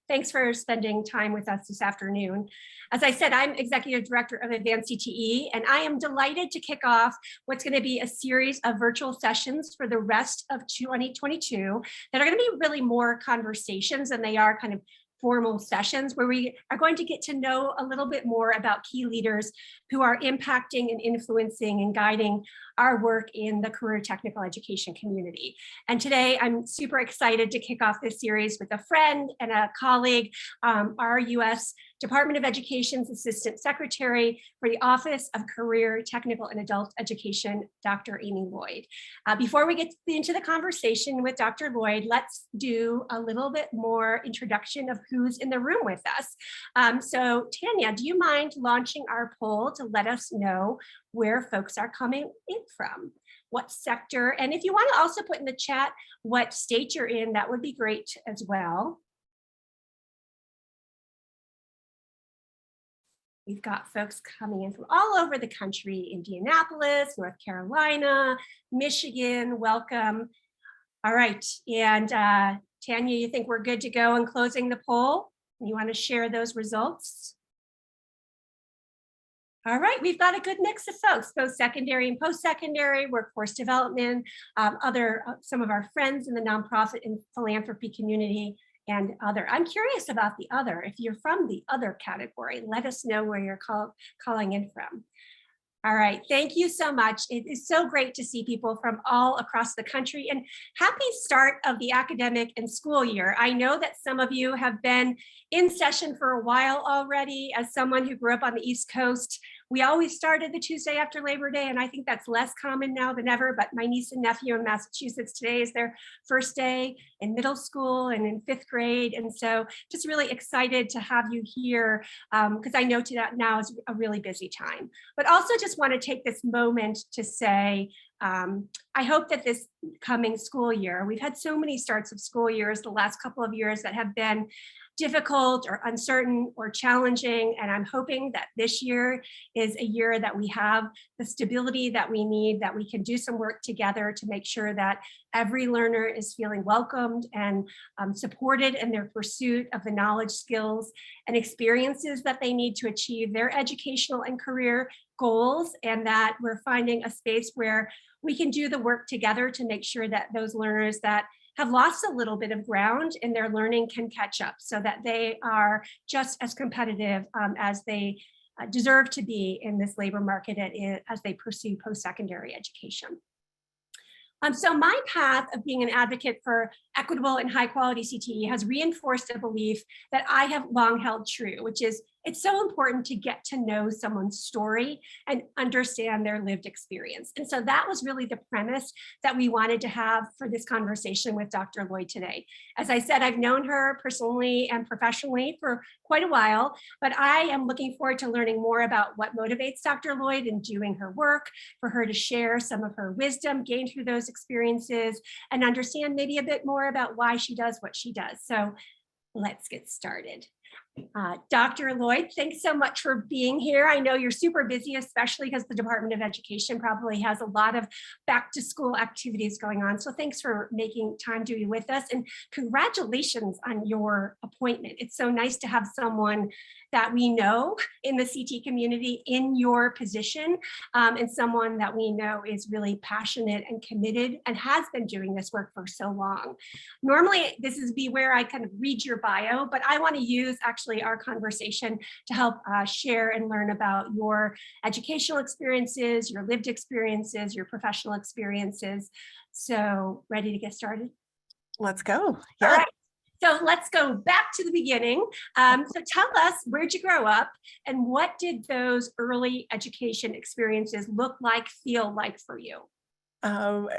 Thanks for spending time with us this afternoon. As I said, I'm Executive Director of Advanced CTE, and I am delighted to kick off what's going to be a series of virtual sessions for the rest of 2022 that are going to be really more conversations than they are kind of formal sessions, where we are going to get to know a little bit more about key leaders who are impacting and influencing and guiding our work in the career technical education community. And today I'm super excited to kick off this series with a friend and a colleague, our U.S. Department of Education's Assistant Secretary for the Office of Career, Technical, and Adult Education, Dr. Amy Loyd. Before we get into the conversation with Dr. Loyd, let's do a little bit more introduction of who's in the room with us. So Tanya, do you mind launching our poll to let us know where folks are coming in from, what sector, and if you want to also put in the chat what state you're in, that would be great as well. We've got folks coming in from all over the country: Indianapolis, North Carolina, Michigan, welcome. All right, and Tanya, you think we're good to go in closing the poll? You want to share those results? All right, we've got a good mix of folks, both secondary and post-secondary, workforce development, some of our friends in the nonprofit and philanthropy community, and other. I'm curious about the other. If you're from the other category, let us know where you're calling in from. All right, thank you so much. It is so great to see people from all across the country, and happy start of the academic and school year. I know that some of you have been in session for a while already. As someone who grew up on the East Coast, we always started the Tuesday after Labor Day, and I think that's less common now than ever, but my niece and nephew in Massachusetts, today is their first day in middle school and in 5th grade. And so just really excited to have you here, because I know that now is a really busy time. But also just want to take this moment to say, I hope that this coming school year, we've had so many starts of school years the last couple of years that have been difficult or uncertain or challenging. And I'm hoping that this year is a year that we have the stability that we need, that we can do some work together to make sure that every learner is feeling welcomed and supported in their pursuit of the knowledge, skills, and experiences that they need to achieve their educational and career goals, and that we're finding a space where we can do the work together to make sure that those learners that have lost a little bit of ground in their learning can catch up, so that they are just as competitive as they deserve to be in this labor market as they pursue post-secondary education. So my path of being an advocate for equitable and high quality CTE has reinforced a belief that I have long held true, which is it's so important to get to know someone's story and understand their lived experience. And so that was really the premise that we wanted to have for this conversation with Dr. Loyd today. As I said, I've known her personally and professionally for quite a while, but I am looking forward to learning more about what motivates Dr. Loyd in doing her work, for her to share some of her wisdom gained through those experiences and understand maybe a bit more about why she does what she does. So let's get started. Dr. Loyd, thanks so much for being here. I know you're super busy, especially because the Department of Education probably has a lot of back to school activities going on. So thanks for making time to be with us, and congratulations on your appointment. It's so nice to have someone that we know in the CT community in your position, and someone that we know is really passionate and committed and has been doing this work for so long. Normally, this is where I kind of read your bio, but I want to use actually our conversation to help share and learn about your educational experiences, your lived experiences, your professional experiences. So ready to get started? Let's go. Yeah. All right. So let's go back to the beginning. So tell us, where'd you grow up, and what did those early education experiences look like, feel like for you?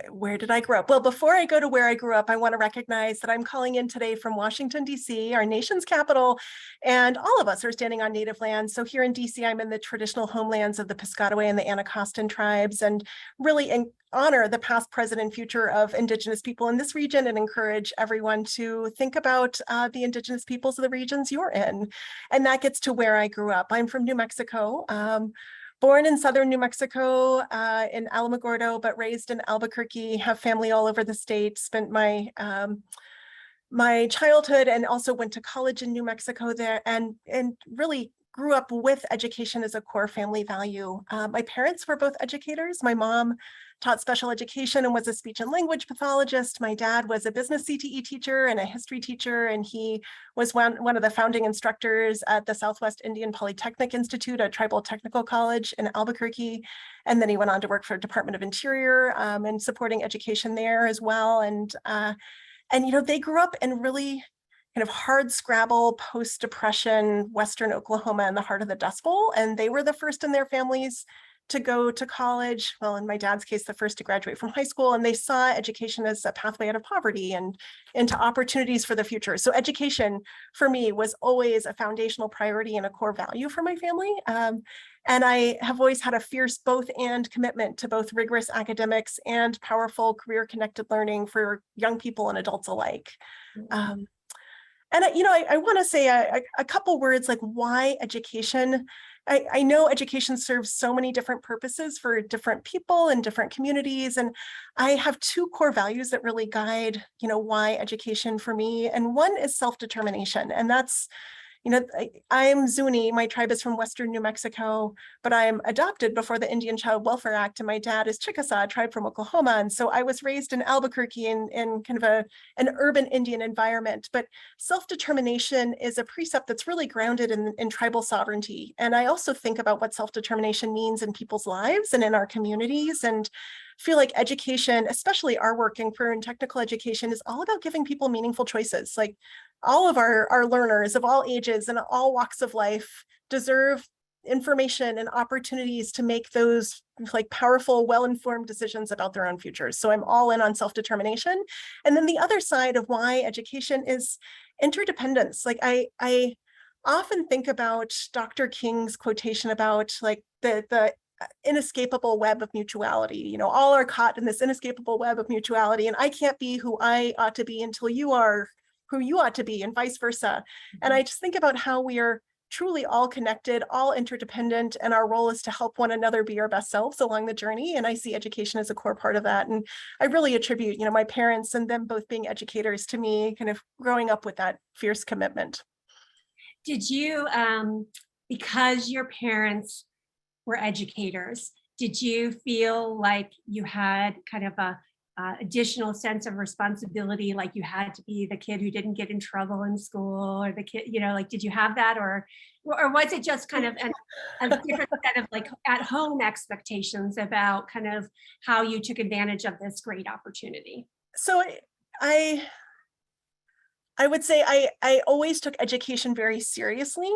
Where did I grow up? Well, before I go to where I grew up, I want to recognize that I'm calling in today from Washington, D.C., our nation's capital, and all of us are standing on native land. So here in D.C., I'm in the traditional homelands of the Piscataway and the Anacostan tribes, and really honor the past, present, and future of Indigenous people in this region, and encourage everyone to think about the Indigenous peoples of the regions you're in. And that gets to where I grew up. I'm from New Mexico. Born in southern New Mexico, in Alamogordo, but raised in Albuquerque, have family all over the state, spent my my childhood and also went to college in New Mexico there and really grew up with education as a core family value. My parents were both educators. My mom taught special education and was a speech and language pathologist. My dad was a business CTE teacher and a history teacher, and he was one of the founding instructors at the Southwest Indian Polytechnic Institute, a tribal technical college in Albuquerque. And then he went on to work for Department of Interior and supporting education there as well. And they grew up in really kind of hard scrabble, post-depression, Western Oklahoma in the heart of the Dust Bowl. And they were the first in their families to go to college. Well, in my dad's case, the first to graduate from high school. And they saw education as a pathway out of poverty and into opportunities for the future. So education for me was always a foundational priority and a core value for my family. And I have always had a fierce both and commitment to both rigorous academics and powerful career-connected learning for young people and adults alike. I want to say a couple words like why education. I know education serves so many different purposes for different people and different communities. And I have two core values that really guide, why education for me. And one is self-determination. And that's, I'm Zuni, my tribe is from Western New Mexico, but I'm adopted before the Indian Child Welfare Act, and my dad is Chickasaw, a tribe from Oklahoma. And so I was raised in Albuquerque in kind of an urban Indian environment, but self-determination is a precept that's really grounded in tribal sovereignty. And I also think about what self-determination means in people's lives and in our communities, and feel like education, especially our work in career and technical education, is all about giving people meaningful choices. Like all of our learners of all ages and all walks of life deserve information and opportunities to make those like powerful, well-informed decisions about their own futures. So I'm all in on self-determination. And then the other side of why education is interdependence. Like I often think about Dr. King's quotation about like the inescapable web of mutuality. All are caught in this inescapable web of mutuality, and I can't be who I ought to be until you are who you ought to be, and vice versa. And I just think about how we are truly all connected, all interdependent, and our role is to help one another be our best selves along the journey. And I see education as a core part of that. And I really attribute, my parents and them both being educators to me, kind of growing up with that fierce commitment. Did you, because your parents were educators, did you feel like you had kind of a additional sense of responsibility, like you had to be the kid who didn't get in trouble in school, or the kid, like, did you have that, or was it just kind of a different set of like at home expectations about kind of how you took advantage of this great opportunity? So I would say I always took education very seriously.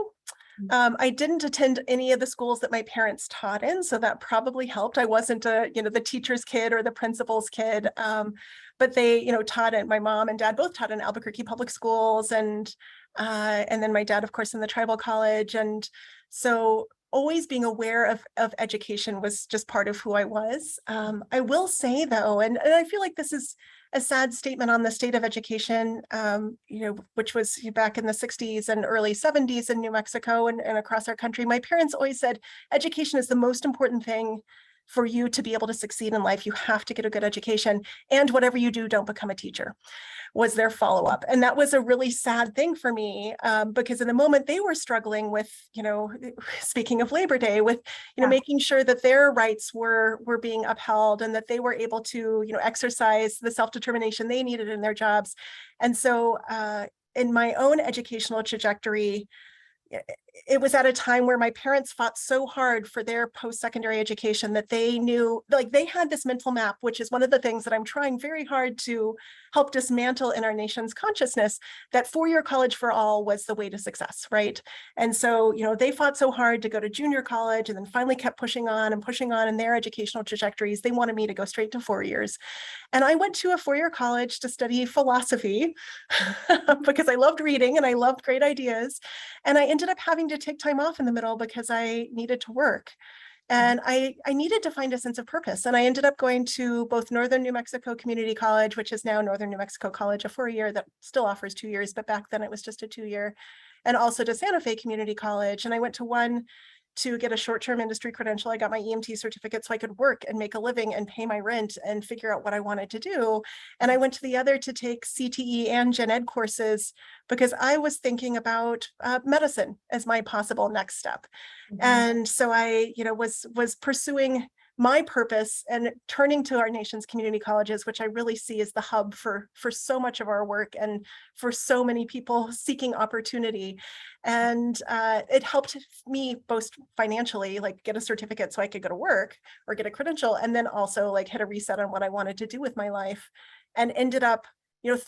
I didn't attend any of the schools that my parents taught in, so that probably helped. I wasn't the teacher's kid or the principal's kid, but they, taught it. My mom and dad both taught in Albuquerque public schools, and then my dad, of course, in the tribal college. And so always being aware of education was just part of who I was. I will say though, and I feel like this is a sad statement on the state of education, which was back in the 60s and early 70s in New Mexico and across our country. My parents always said, education is the most important thing for you to be able to succeed in life. You have to get a good education, and whatever you do, don't become a teacher, was their follow-up. And that was a really sad thing for me, because in the moment they were struggling with, speaking of Labor Day, with, making sure that their rights were being upheld and that they were able to, exercise the self-determination they needed in their jobs. And so in my own educational trajectory, it was at a time where my parents fought so hard for their post-secondary education that they knew, like they had this mental map, which is one of the things that I'm trying very hard to help dismantle in our nation's consciousness, that four-year college for all was the way to success, right? And so, they fought so hard to go to junior college and then finally kept pushing on in their educational trajectories. They wanted me to go straight to 4 years. And I went to a four-year college to study philosophy because I loved reading and I loved great ideas. And I ended up having to take time off in the middle because I needed to work. And I needed to find a sense of purpose. And I ended up going to both Northern New Mexico Community College, which is now Northern New Mexico College, a 4-year that still offers 2 years, but back then it was just a 2-year, and also to Santa Fe Community College. And I went to one to get a short-term industry credential. I got my EMT certificate so I could work and make a living and pay my rent and figure out what I wanted to do. And I went to the other to take CTE and gen ed courses because I was thinking about medicine as my possible next step. And so I, was pursuing my purpose and turning to our nation's community colleges, which I really see as the hub for so much of our work and for so many people seeking opportunity. And it helped me both financially, like get a certificate so I could go to work or get a credential, and then also like hit a reset on what I wanted to do with my life, and ended up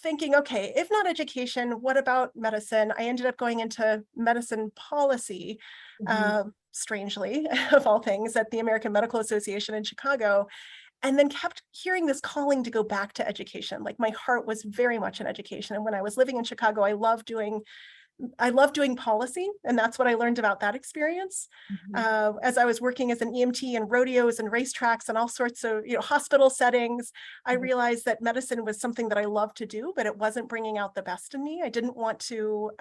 thinking, okay, if not education, what about medicine? I ended up going into medicine policy, strangely, of all things, at the American Medical Association in Chicago, and then kept hearing this calling to go back to education. Like my heart was very much in education. And when I was living in Chicago, I loved doing policy, and that's what I learned about that experience. As I was working as an EMT in rodeos and racetracks and all sorts of hospital settings, I realized that medicine was something that I loved to do, but it wasn't bringing out the best in me. I didn't want to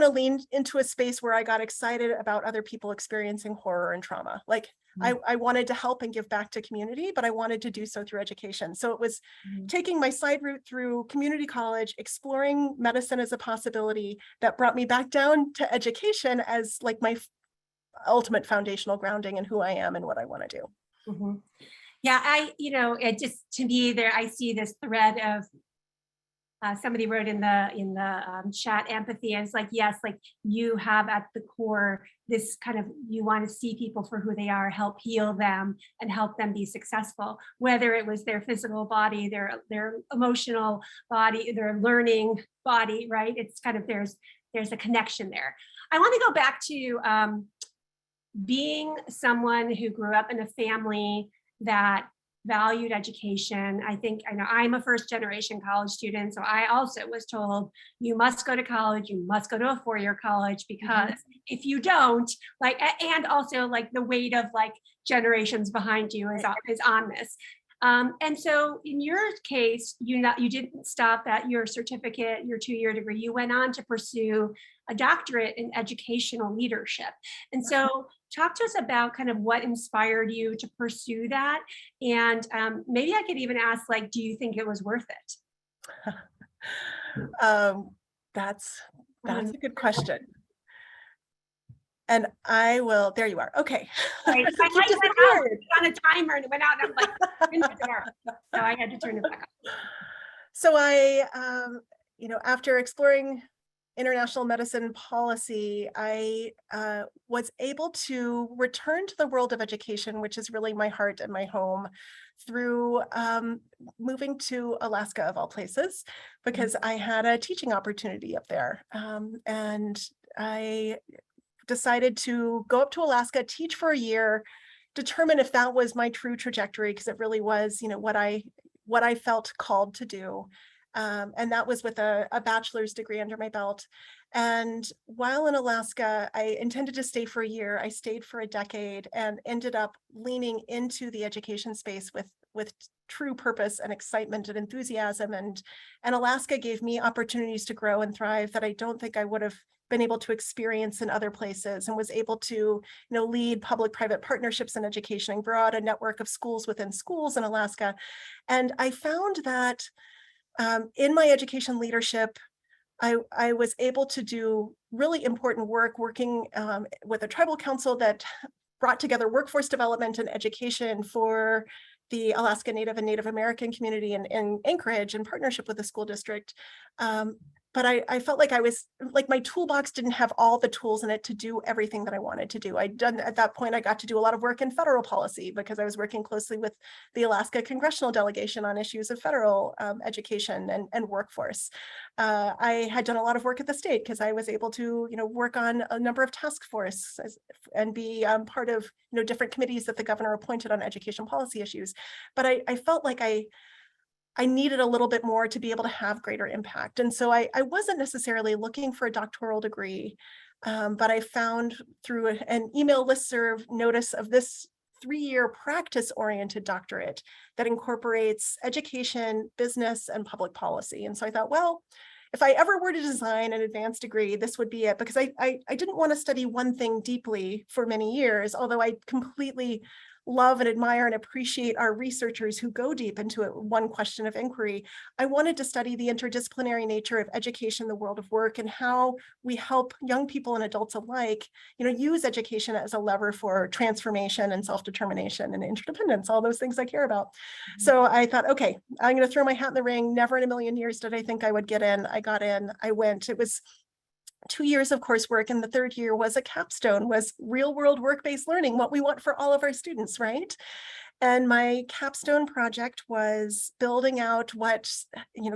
lean into a space where I got excited about other people experiencing horror and trauma. Like I wanted to help and give back to community, but I wanted to do so through education. So it was taking my side route through community college, exploring medicine as a possibility, that brought me back down to education as like my ultimate foundational grounding in who I am and what I want to do. Yeah, it just, to me, there, I see this thread of, somebody wrote in the chat, empathy, and it's like, yes, like you have at the core this kind of, you want to see people for who they are, help heal them and help them be successful, whether it was their physical body, their emotional body, their learning body, right? It's kind of, there's a connection there. I want to go back to being someone who grew up in a family that valued education. I know I'm a first generation college student, so I also was told, you must go to college, you must go to a four-year college, because if you don't, like, and also like the weight of like generations behind you is on this. And so in your case, you didn't stop at your certificate, your 2-year degree. You went on to pursue a doctorate in educational leadership. And so talk to us about kind of what inspired you to pursue that. And maybe I could even ask, like, do you think it was worth it? That's a good question. And I will, there you are. Okay. Right. My light went out on a timer and it went out and I'm like, so I had to turn it back on. So I, after exploring international medicine policy, I was able to return to the world of education, which is really my heart and my home, through moving to Alaska, of all places, because I had a teaching opportunity up there. And I decided to go up to Alaska, teach for a year, determine if that was my true trajectory, because it really was, what I felt called to do. And that was with a bachelor's degree under my belt. And while in Alaska, I intended to stay for a year. I stayed for a decade and ended up leaning into the education space with true purpose and excitement and enthusiasm. And Alaska gave me opportunities to grow and thrive that I don't think I would have been able to experience in other places, and was able to lead public-private partnerships in education and grow out a network of schools within schools in Alaska. And I found that in my education leadership, I was able to do really important work working with a tribal council that brought together workforce development and education for the Alaska Native and Native American community in Anchorage, in partnership with the school district. But I felt like I was like, my toolbox didn't have all the tools in it to do everything that I wanted to do. At that point, I got to do a lot of work in federal policy because I was working closely with the Alaska congressional delegation on issues of federal education and workforce. I had done a lot of work at the state because I was able to, work on a number of task forces and be part of, different committees that the governor appointed on education policy issues. But I felt like I needed a little bit more to be able to have greater impact. And so I wasn't necessarily looking for a doctoral degree, but I found through an email listserv notice of this 3-year practice-oriented doctorate that incorporates education, business, and public policy. And so I thought, well, if I ever were to design an advanced degree, this would be it, because I didn't want to study one thing deeply for many years, although I completely love and admire and appreciate our researchers who go deep into it, one question of inquiry. I wanted to study the interdisciplinary nature of education, the world of work, and how we help young people and adults alike, use education as a lever for transformation and self-determination and interdependence, all those things I care about. So I thought, okay, I'm going to throw my hat in the ring. Never in a million years did I think I would get in. I got in, I went. It was 2 years of coursework, and the third year was a capstone, was real world work-based learning, what we want for all of our students, right? And my capstone project was building out what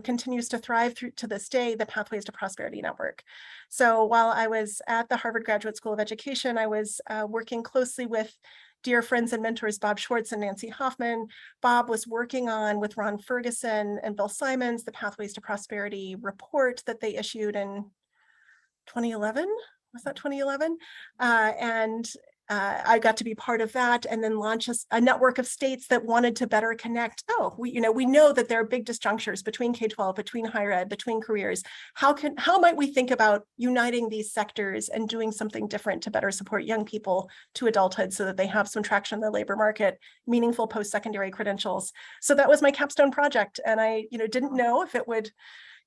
continues to thrive through to this day, the Pathways to Prosperity Network. So while I was at the Harvard Graduate School of Education, I was working closely with dear friends and mentors, Bob Schwartz and Nancy Hoffman. Bob was working on, with Ron Ferguson and Bill Simons, the Pathways to Prosperity report that they issued in 2011, was that 2011? I got to be part of that, and then launch a network of states that wanted to better connect. Oh, we know that there are big disjunctures between K-12, between higher ed, between careers. How might we think about uniting these sectors and doing something different to better support young people to adulthood so that they have some traction in the labor market, meaningful post-secondary credentials? So that was my capstone project, and I didn't know if it would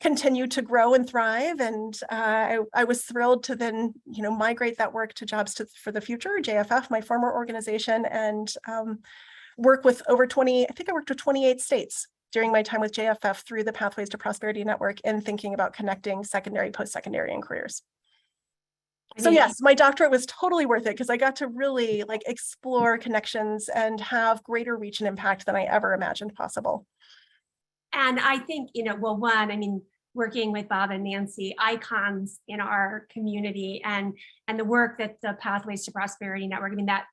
continue to grow and thrive. And I was thrilled to then, migrate that work to Jobs for the Future, JFF, my former organization, and work with over 20, I think I worked with 28 states during my time with JFF through the Pathways to Prosperity Network and thinking about connecting secondary, post-secondary, and careers. So yes, my doctorate was totally worth it because I got to really explore connections and have greater reach and impact than I ever imagined possible. And I think, working with Bob and Nancy, icons in our community, and the work that the Pathways to Prosperity Network, that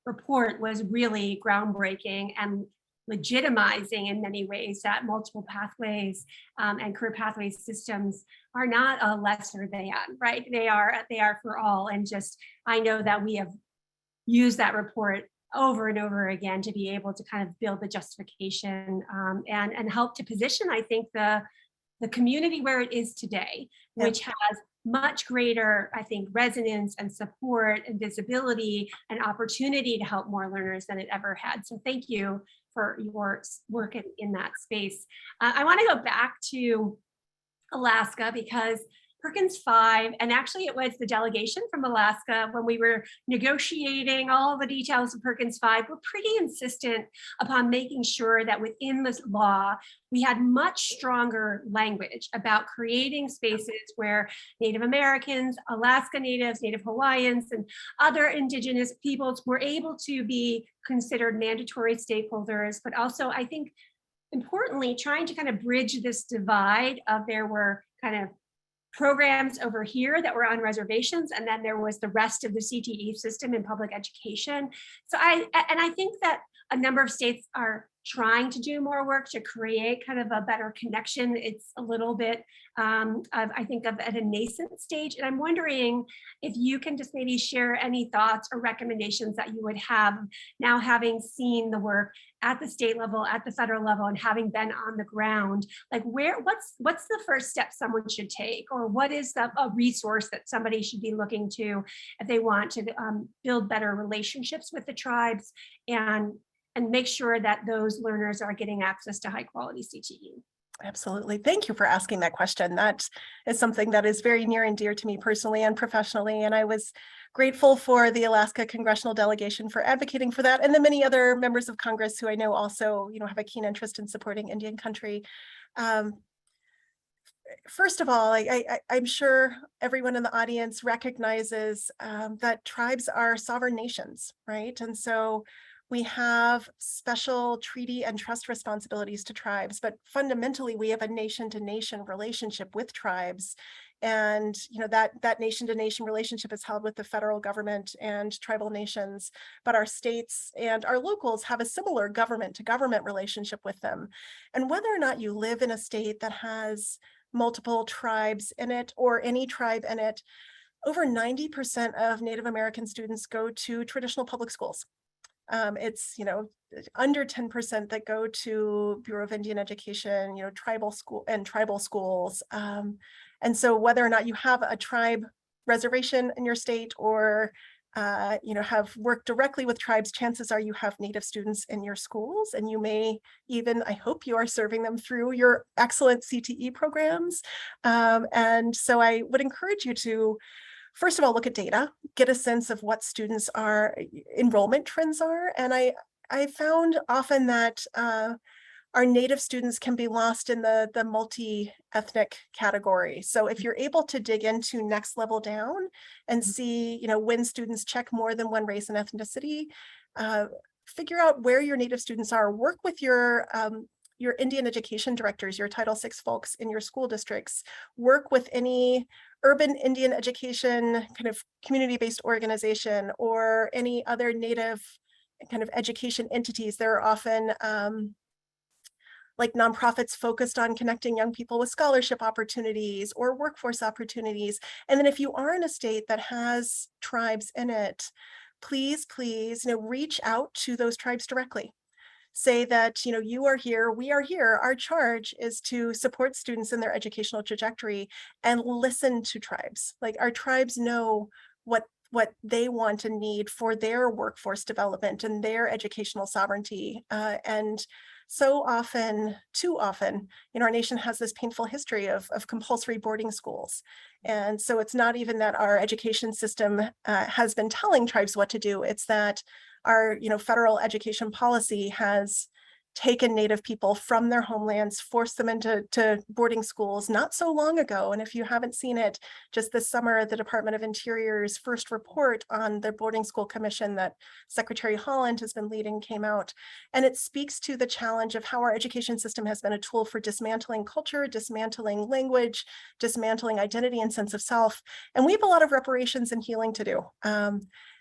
report was really groundbreaking and legitimizing in many ways that multiple pathways and career pathway systems are not a lesser than, right? They are for all. And just, I know that we have used that report over and over again to be able to kind of build the justification and help to position, I think, the community where it is today, which has much greater, I think, resonance and support and visibility and opportunity to help more learners than it ever had. So thank you for your work in that space. I want to go back to Alaska because Perkins 5, and actually it was the delegation from Alaska when we were negotiating all the details of Perkins 5, were pretty insistent upon making sure that within this law, we had much stronger language about creating spaces where Native Americans, Alaska Natives, Native Hawaiians, and other indigenous peoples were able to be considered mandatory stakeholders, but also, I think, importantly, trying to kind of bridge this divide of there were kind of programs over here that were on reservations, and then there was the rest of the CTE system in public education. So I think that a number of states are trying to do more work to create kind of a better connection. It's a little bit I think of at a nascent stage. And I'm wondering if you can just maybe share any thoughts or recommendations that you would have now, having seen the work at the state level, at the federal level, and having been on the ground, like what's the first step someone should take, or what is a resource that somebody should be looking to if they want to build better relationships with the tribes and make sure that those learners are getting access to high quality CTE? Absolutely. Thank you for asking that question. That is something that is very near and dear to me personally and professionally. And I was grateful for the Alaska congressional delegation for advocating for that, and the many other members of Congress who I know also, have a keen interest in supporting Indian country. First of all, I'm sure everyone in the audience recognizes that tribes are sovereign nations, right? And so we have special treaty and trust responsibilities to tribes, but fundamentally we have a nation-to-nation relationship with tribes. And that nation-to-nation relationship is held with the federal government and tribal nations, but our states and our locals have a similar government-to-government relationship with them. And whether or not you live in a state that has multiple tribes in it or any tribe in it, over 90% of Native American students go to traditional public schools. It's, under 10% that go to Bureau of Indian Education, tribal schools. And so whether or not you have a tribe reservation in your state or have worked directly with tribes, chances are you have Native students in your schools, and you may even, I hope you are serving them through your excellent CTE programs. And so I would encourage you to, first of all, look at data, get a sense of what students are, enrollment trends are. And I found often that our Native students can be lost in the multi-ethnic category. So if you're able to dig into next level down and see, when students check more than one race and ethnicity, figure out where your Native students are, work with your Indian education directors, your Title VI folks in your school districts, work with any urban Indian education kind of community-based organization or any other Native kind of education entities. There are often like nonprofits focused on connecting young people with scholarship opportunities or workforce opportunities. And then if you are in a state that has tribes in it, please, reach out to those tribes directly. Say that, you are here, we are here. Our charge is to support students in their educational trajectory and listen to tribes. Like, our tribes know what they want and need for their workforce development and their educational sovereignty. And so often, too often, our nation has this painful history of compulsory boarding schools. And so it's not even that our education system has been telling tribes what to do, it's that our federal education policy has taken Native people from their homelands, forced them into boarding schools not so long ago. And if you haven't seen it, just this summer, the Department of Interior's first report on the boarding school commission that Secretary Holland has been leading came out. And it speaks to the challenge of how our education system has been a tool for dismantling culture, dismantling language, dismantling identity and sense of self. And we have a lot of reparations and healing to do.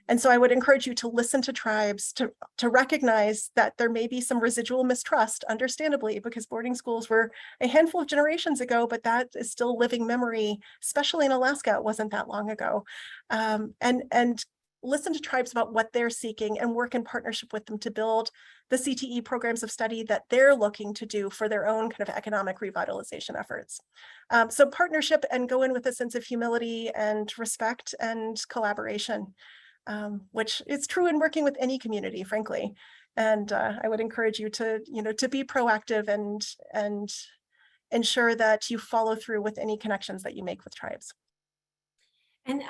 And so I would encourage you to listen to tribes, to recognize that there may be some residual mistrust, understandably, because boarding schools were a handful of generations ago, but that is still living memory, especially in Alaska. It wasn't that long ago. And listen to tribes about what they're seeking and work in partnership with them to build the CTE programs of study that they're looking to do for their own kind of economic revitalization efforts. So partnership, and go in with a sense of humility and respect and collaboration. Which is true in working with any community, frankly. And I would encourage you to be proactive and ensure that you follow through with any connections that you make with tribes. And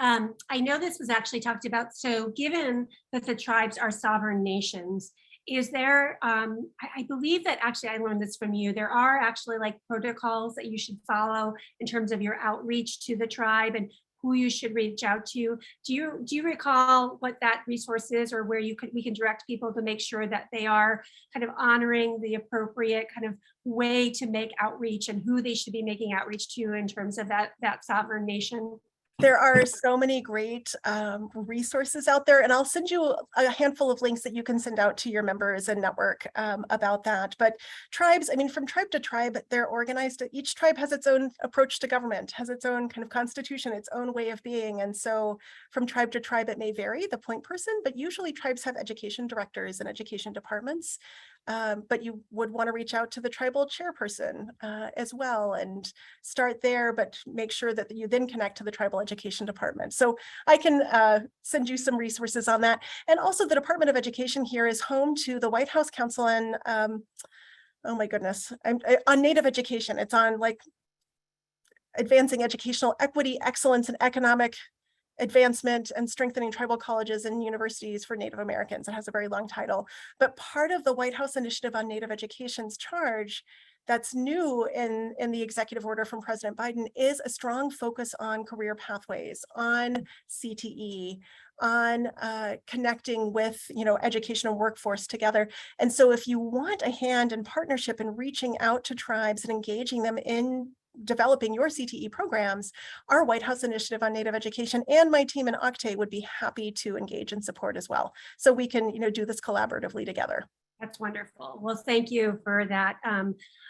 I know this was actually talked about. So given that the tribes are sovereign nations, is there, I believe that actually I learned this from you, there are actually like protocols that you should follow in terms of your outreach to the tribe and who you should reach out to. Do you recall what that resource is, or where we can direct people to make sure that they are kind of honoring the appropriate kind of way to make outreach and who they should be making outreach to in terms of that sovereign nation? There are so many great resources out there, and I'll send you a handful of links that you can send out to your members and network about that. But tribes, I mean, from tribe to tribe, they're organized. Each tribe has its own approach to government, has its own kind of constitution, its own way of being. And so from tribe to tribe, it may vary, the point person, but usually tribes have education directors and education departments. But you would want to reach out to the tribal chairperson as well and start there, but make sure that you then connect to the tribal education department. So I can send you some resources on that. And also the Department of Education here is home to the White House Council on, oh my goodness, on Native education. It's on like advancing educational equity, excellence, and economic advancement and strengthening tribal colleges and universities for Native Americans. It has a very long title, but part of the White House initiative on Native education's charge that's new in the executive order from President Biden is a strong focus on career pathways, on CTE, on connecting with education and workforce together. And so if you want a hand in partnership and reaching out to tribes and engaging them in developing your CTE programs, our White House initiative on Native education and my team in OCTAE would be happy to engage and support as well. So we can do this collaboratively together. That's wonderful. Well, thank you for that.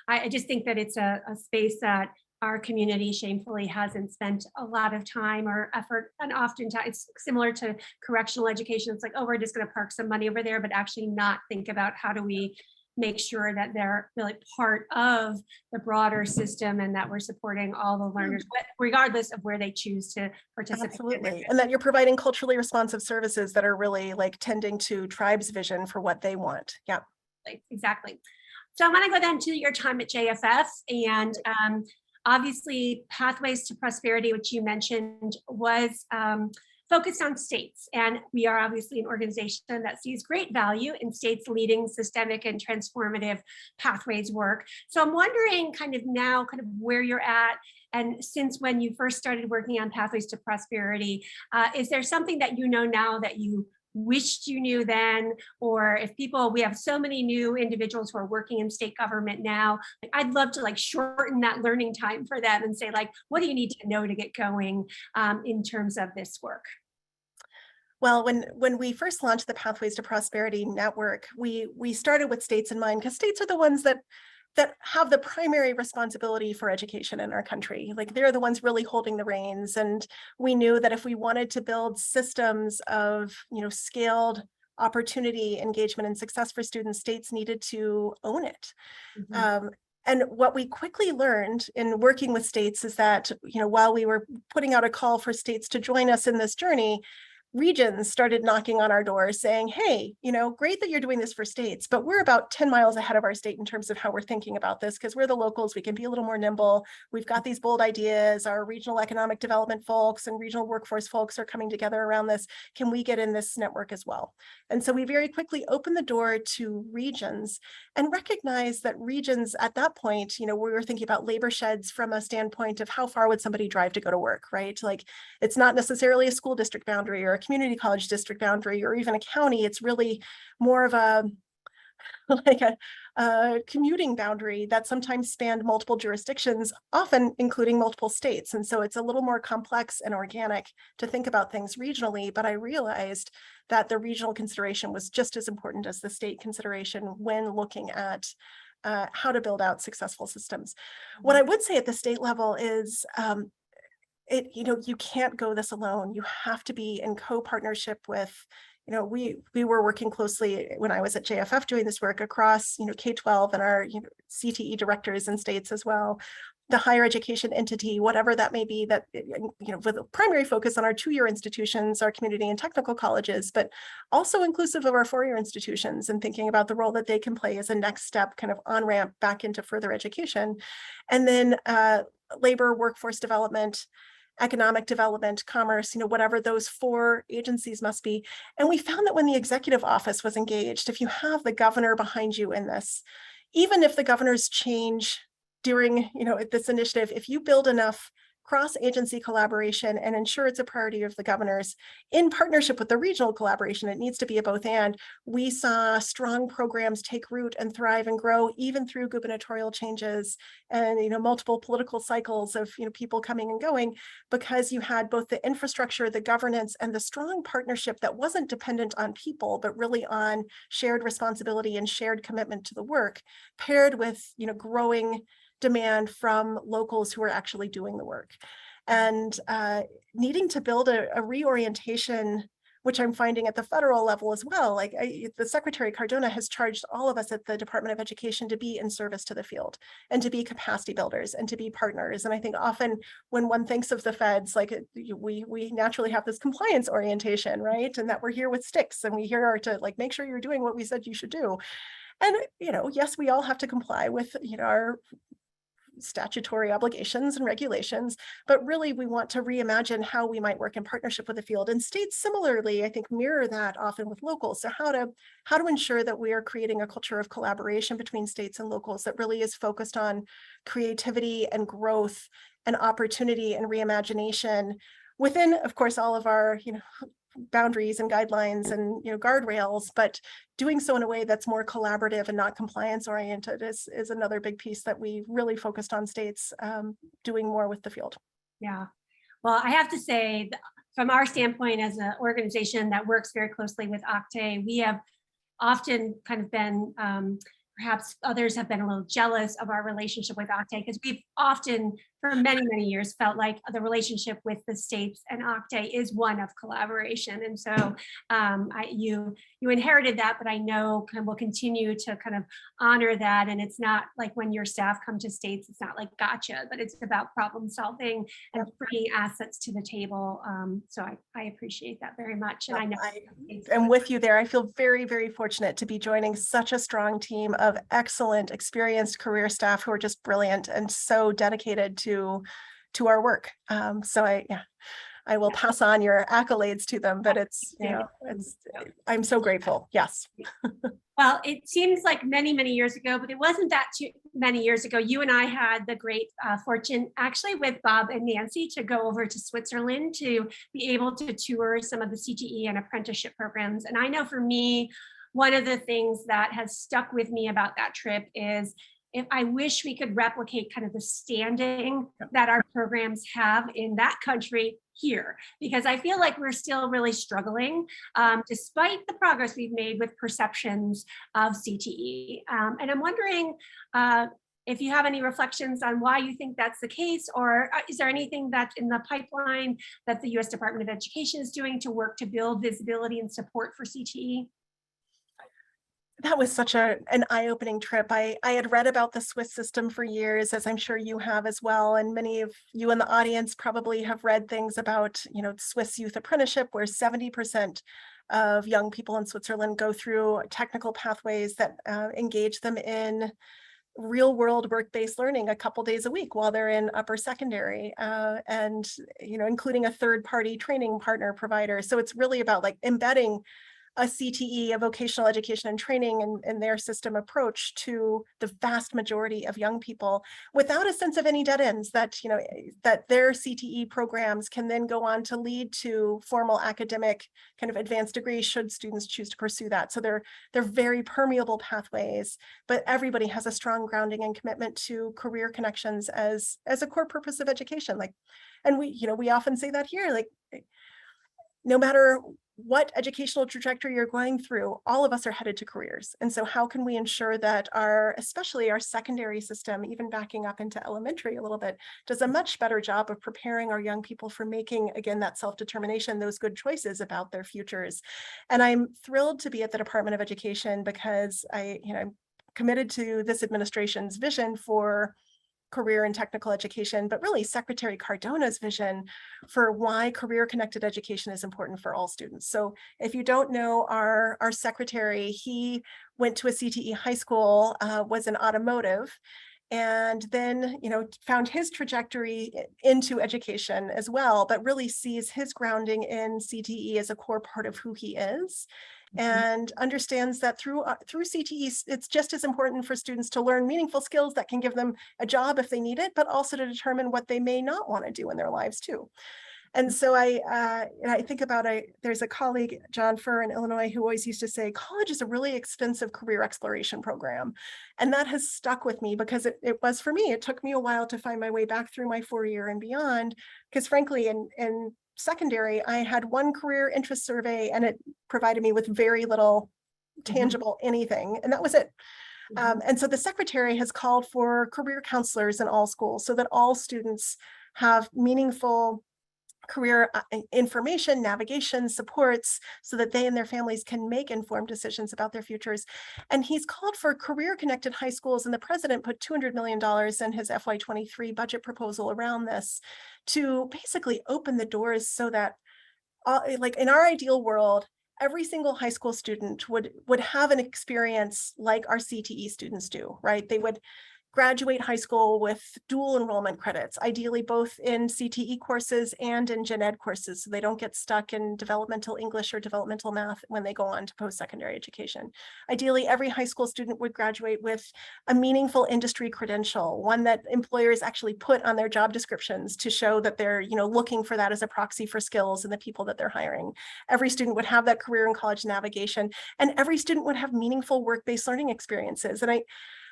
I just think that it's a space that our community shamefully hasn't spent a lot of time or effort, and oftentimes it's similar to correctional education. It's like, oh, we're just going to park some money over there, but actually not think about how do we make sure that they're really part of the broader system and that we're supporting all the learners, regardless of where they choose to participate. Absolutely. And that you're providing culturally responsive services that are really like tending to tribes' vision for what they want. Yeah. Exactly. So I want to go then to your time at JFF, and obviously Pathways to Prosperity, which you mentioned, was focused on states. And we are obviously an organization that sees great value in states leading systemic and transformative pathways work. So I'm wondering kind of now kind of where you're at, and since when you first started working on Pathways to Prosperity, is there something that you know now that you wished you knew then? Or if people, we have so many new individuals who are working in state government now, like, I'd love to like shorten that learning time for them and say like, what do you need to know to get going in terms of this work? Well, when we first launched the Pathways to Prosperity Network, we started with states in mind, because states are the ones that have the primary responsibility for education in our country. Like, they're the ones really holding the reins. And we knew that if we wanted to build systems of, scaled opportunity, engagement, and success for students, states needed to own it. And what we quickly learned in working with states is that, while we were putting out a call for states to join us in this journey, regions started knocking on our doors saying, hey, great that you're doing this for states, but we're about 10 miles ahead of our state in terms of how we're thinking about this, because we're the locals, we can be a little more nimble. We've got these bold ideas, our regional economic development folks and regional workforce folks are coming together around this. Can we get in this network as well? And so we very quickly opened the door to regions and recognized that regions at that point, we were thinking about labor sheds from a standpoint of how far would somebody drive to go to work, right? Like, it's not necessarily a school district boundary or a community college district boundary or even a county. It's really more of a like a commuting boundary that sometimes spanned multiple jurisdictions, often including multiple states. And so it's a little more complex and organic to think about things regionally. But I realized that the regional consideration was just as important as the state consideration when looking at how to build out successful systems. What I would say at the state level is you can't go this alone. You have to be in co-partnership with, we were working closely when I was at JFF doing this work across, K-12 and our CTE directors in states as well, the higher education entity, whatever that may be, that, with a primary focus on our 2-year institutions, our community and technical colleges, but also inclusive of our 4-year institutions, and thinking about the role that they can play as a next step kind of on-ramp back into further education. And then labor, workforce development, economic development, commerce, whatever those 4 agencies must be. And we found that when the executive office was engaged, if you have the governor behind you in this, even if the governors change during, this initiative, if you build enough cross-agency collaboration and ensure it's a priority of the governors in partnership with the regional collaboration, it needs to be a both and. We saw strong programs take root and thrive and grow even through gubernatorial changes and multiple political cycles of people coming and going, because you had both the infrastructure, the governance, and the strong partnership that wasn't dependent on people, but really on shared responsibility and shared commitment to the work, paired with growing demand from locals who are actually doing the work. And needing to build a reorientation, which I'm finding at the federal level as well. Like, the Secretary Cardona has charged all of us at the Department of Education to be in service to the field and to be capacity builders and to be partners. And I think often when one thinks of the feds, like, we naturally have this compliance orientation, right? And that we're here with sticks and we here to like make sure you're doing what we said you should do. And yes, we all have to comply with our statutory obligations and regulations, but really we want to reimagine how we might work in partnership with the field. And states similarly, I think, mirror that often with locals. So how to ensure that we are creating a culture of collaboration between states and locals that really is focused on creativity and growth and opportunity and reimagination within, of course, all of our, boundaries and guidelines and guardrails, but doing so in a way that's more collaborative and not compliance oriented is another big piece that we really focused on states doing more with the field. Yeah, well, I have to say, from our standpoint as an organization that works very closely with OCTAE, we have often kind of been perhaps others have been a little jealous of our relationship with OCTAE, because we've often, for many, many years, felt like the relationship with the states and OCTAE is one of collaboration. And so you inherited that, but I know we'll continue to kind of honor that. And it's not like when your staff come to states, it's not like gotcha, but it's about problem solving and bringing assets to the table. So I appreciate that very much. And I know I'm with you there. I feel very, very fortunate to be joining such a strong team of excellent, experienced career staff who are just brilliant and so dedicated to our work. So I will pass on your accolades to them, but I'm so grateful. Yes. Well, it seems like many, many years ago, but it wasn't that too many years ago. You and I had the great fortune, actually, with Bob and Nancy, to go over to Switzerland to be able to tour some of the CTE and apprenticeship programs. And I know for me, one of the things that has stuck with me about that trip is if I wish we could replicate kind of the standing that our programs have in that country here, because I feel like we're still really struggling, despite the progress we've made with perceptions of CTE. And I'm wondering if you have any reflections on why you think that's the case, or is there anything that's in the pipeline that the U.S. Department of Education is doing to work to build visibility and support for CTE? That was such an eye-opening trip. I had read about the Swiss system for years, as I'm sure you have as well. And many of you in the audience probably have read things about, Swiss youth apprenticeship, where 70% of young people in Switzerland go through technical pathways that engage them in real world work-based learning a couple days a week while they're in upper secondary, and, including a third-party training partner provider. So it's really about like embedding a CTE, a vocational education and training, and their system approach to the vast majority of young people, without a sense of any dead ends, that that their CTE programs can then go on to lead to formal academic kind of advanced degrees should students choose to pursue that. So they're very permeable pathways, but everybody has a strong grounding and commitment to career connections as a core purpose of education. And we often say that here, no matter what educational trajectory you're going through, all of us are headed to careers. And so how can we ensure that especially our secondary system, even backing up into elementary a little bit, does a much better job of preparing our young people for making, again, that self-determination, those good choices about their futures. And I'm thrilled to be at the Department of Education because I'm committed to this administration's vision for career and technical education, but really Secretary Cardona's vision for why career-connected education is important for all students. So if you don't know our secretary, he went to a CTE high school, was in automotive, and then found his trajectory into education as well, but really sees his grounding in CTE as a core part of who he is. And understands that through CTE, it's just as important for students to learn meaningful skills that can give them a job if they need it, but also to determine what they may not want to do in their lives too. And so I think about there's a colleague, John Furr in Illinois, who always used to say, college is a really expensive career exploration program. And that has stuck with me because it was for me. It took me a while to find my way back through my 4-year and beyond, because frankly, in secondary, I had one career interest survey and it provided me with very little tangible anything, and that was it. And so the secretary has called for career counselors in all schools so that all students have meaningful career information, navigation, supports, so that they and their families can make informed decisions about their futures. And he's called for career-connected high schools, and the president put $200 million in his FY23 budget proposal around this to basically open the doors so that, like in our ideal world, every single high school student would have an experience like our CTE students do, right? They would graduate high school with dual enrollment credits, ideally both in CTE courses and in gen ed courses, so they don't get stuck in developmental English or developmental math when they go on to post-secondary education. Ideally, every high school student would graduate with a meaningful industry credential, one that employers actually put on their job descriptions to show that they're looking for that as a proxy for skills in the people that they're hiring. Every student would have that career and college navigation, and every student would have meaningful work-based learning experiences. And I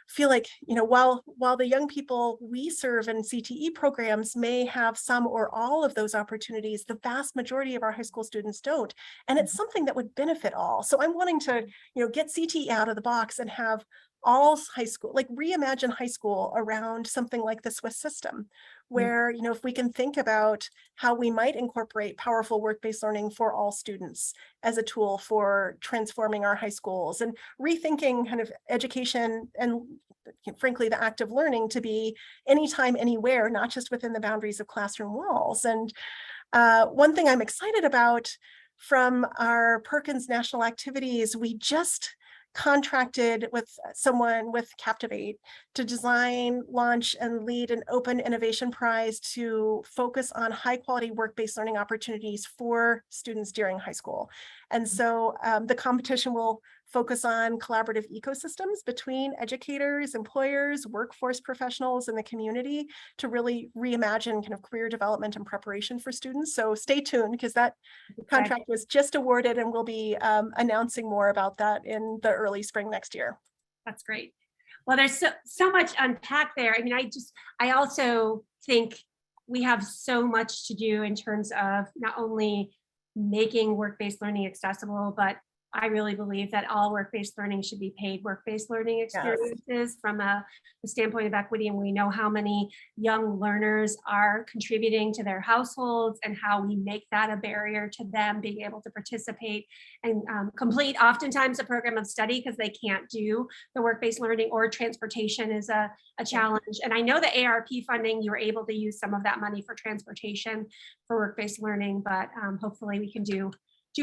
feel like, while the young people we serve in CTE programs may have some or all of those opportunities, the vast majority of our high school students don't. And it's something that would benefit all. So I'm wanting to, get CTE out of the box and have all high school, like reimagine high school around something like the Swiss system, where, if we can think about how we might incorporate powerful work-based learning for all students as a tool for transforming our high schools and rethinking kind of education and frankly, the act of learning to be anytime, anywhere, not just within the boundaries of classroom walls. And one thing I'm excited about from our Perkins National Activities, we just contracted with someone with Captivate to design, launch, and lead an open innovation prize to focus on high quality work-based learning opportunities for students during high school. And so the competition will focus on collaborative ecosystems between educators, employers, workforce professionals, and the community to really reimagine kind of career development and preparation for students. So stay tuned, because that contract was just awarded, and we'll be announcing more about that in the early spring next year. That's great. Well, there's so much unpack there. I mean, I also think we have so much to do in terms of not only making work-based learning accessible, but I really believe that all work-based learning should be paid work-based learning experiences from the standpoint of equity. And we know how many young learners are contributing to their households and how we make that a barrier to them being able to participate and complete oftentimes a program of study because they can't do the work-based learning, or transportation is a challenge. And I know the ARP funding, you were able to use some of that money for transportation for work-based learning, but hopefully we can do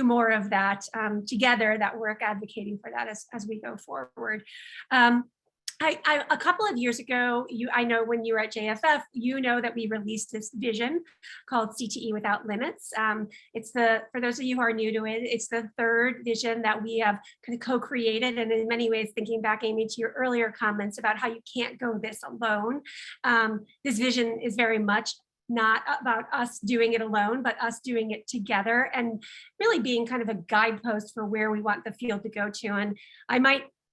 more of that together, that work advocating for that as we go forward. A couple of years ago, I know when you were at JFF, you know that we released this vision called CTE Without Limits. For those of you who are new to it, it's the third vision that we have kind of co-created. And in many ways, thinking back, Amy, to your earlier comments about how you can't go this alone. This vision is very much not about us doing it alone, but us doing it together and really being kind of a guidepost for where we want the field to go to. And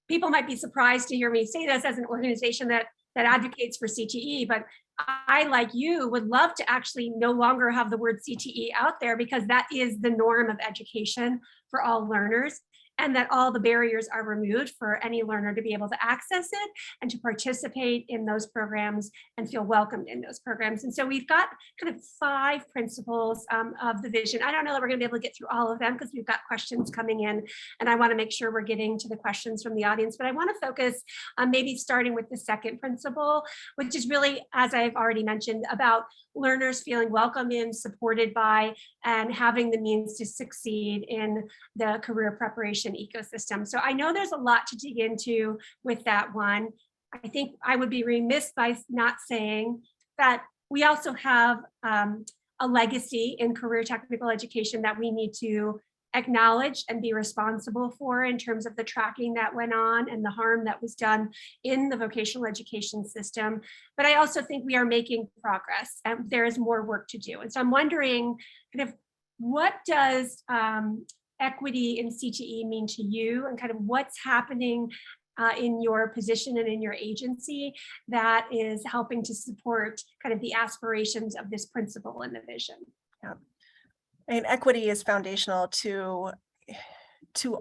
people might be surprised to hear me say this as an organization that advocates for CTE, but I, like you, would love to actually no longer have the word CTE out there, because that is the norm of education for all learners, and that all the barriers are removed for any learner to be able to access it and to participate in those programs and feel welcomed in those programs. And so we've got kind of 5 principles of the vision. I don't know that we're going to be able to get through all of them because we've got questions coming in, and I want to make sure we're getting to the questions from the audience, but I want to focus on maybe starting with the second principle, which is really, as I've already mentioned, about learners feeling welcome in, supported by, and having the means to succeed in the career preparation ecosystem. So I know there's a lot to dig into with that one. I think I would be remiss by not saying that we also have a legacy in career technical education that we need to acknowledge and be responsible for in terms of the tracking that went on and the harm that was done in the vocational education system. But I also think we are making progress and there is more work to do. And so I'm wondering, kind of, what does equity in CTE mean to you, and kind of what's happening in your position and in your agency that is helping to support kind of the aspirations of this principle and the vision? Yeah. And equity is foundational to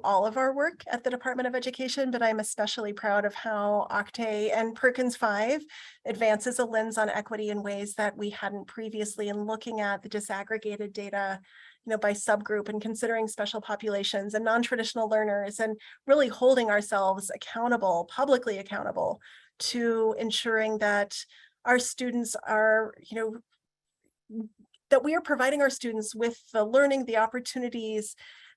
all of our work at the Department of Education, but I'm especially proud of how OCTAE and Perkins 5 advances a lens on equity in ways that we hadn't previously, in looking at the disaggregated data, by subgroup, and considering special populations and non-traditional learners, and really holding ourselves accountable, publicly accountable, to ensuring that our students are, that we are providing our students with the learning, the opportunities,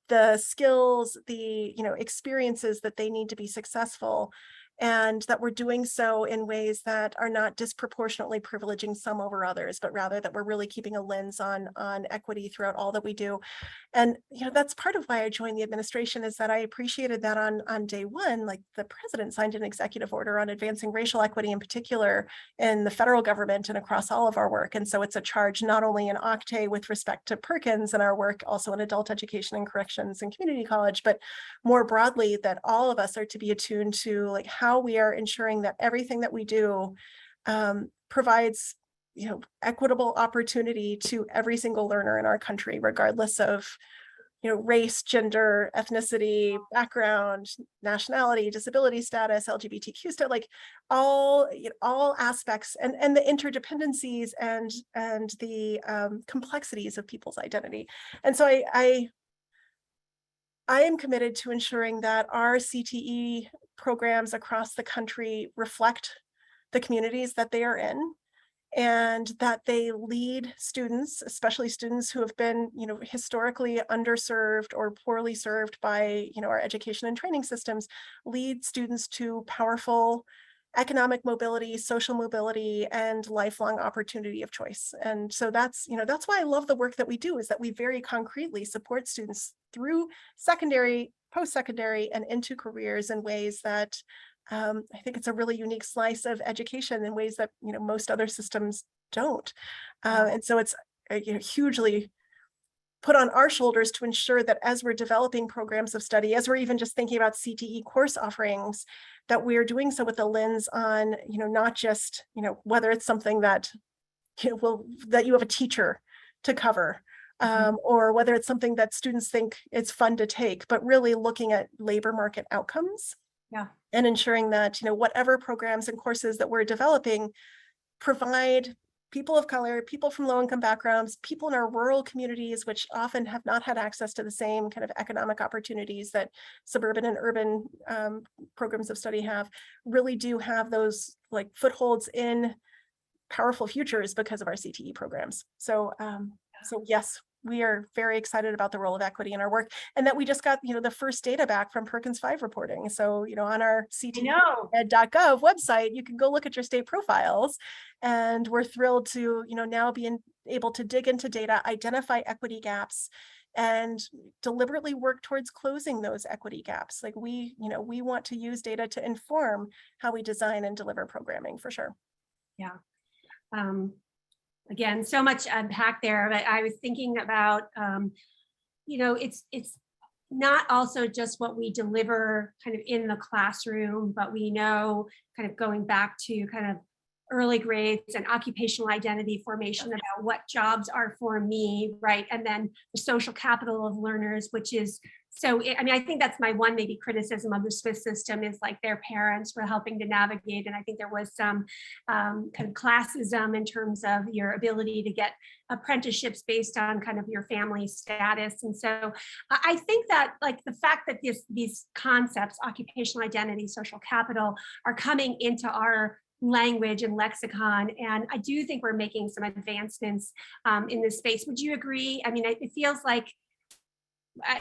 the skills, the experiences that they need to be successful, and that we're doing so in ways that are not disproportionately privileging some over others, but rather that we're really keeping a lens on equity throughout all that we do. And that's part of why I joined the administration, is that I appreciated that on day one, like the president signed an executive order on advancing racial equity in particular in the federal government and across all of our work. And so it's a charge not only in OCTAE with respect to Perkins and our work also in adult education and corrections and community college, but more broadly, that all of us are to be attuned to like how we are ensuring that everything that we do provides equitable opportunity to every single learner in our country, regardless of race, gender, ethnicity, background, nationality, disability status, LGBTQ status, like all aspects and the interdependencies and the complexities of people's identity. And so I am committed to ensuring that our CTE programs across the country reflect the communities that they are in, and that they lead students, especially students who have been, historically underserved or poorly served by, our education and training systems, lead students to powerful economic mobility, social mobility, and lifelong opportunity of choice. And so that's why I love the work that we do, is that we very concretely support students through secondary, post-secondary, and into careers in ways that I think it's a really unique slice of education in ways that most other systems don't. And so it's hugely put on our shoulders to ensure that as we're developing programs of study, as we're even just thinking about CTE course offerings, that we're doing so with a lens on not just whether it's something that that you have a teacher to cover, or whether it's something that students think it's fun to take, but really looking at labor market outcomes. Yeah. And ensuring that, whatever programs and courses that we're developing provide people of color, people from low-income backgrounds, people in our rural communities, which often have not had access to the same kind of economic opportunities that suburban and urban programs of study have, really do have those like footholds in powerful futures because of our CTE programs. So yes, we are very excited about the role of equity in our work, and that we just got, the first data back from Perkins 5 reporting. So, on our CTE.gov website, you can go look at your state profiles, and we're thrilled to, now be able to dig into data, identify equity gaps, and deliberately work towards closing those equity gaps. Like we want to use data to inform how we design and deliver programming, for sure. Yeah. Again, so much unpacked there, but I was thinking about, it's not also just what we deliver kind of in the classroom, but we know, kind of going back to kind of early grades and occupational identity formation about what jobs are for me, right? And then the social capital of learners, which is I think that's my one maybe criticism of the Swiss system, is like their parents were helping to navigate. And I think there was some kind of classism in terms of your ability to get apprenticeships based on kind of your family status. And so I think that like the fact that these concepts, occupational identity, social capital, are coming into our language and lexicon, and I do think we're making some advancements in this space. Would you agree? I mean, it feels like,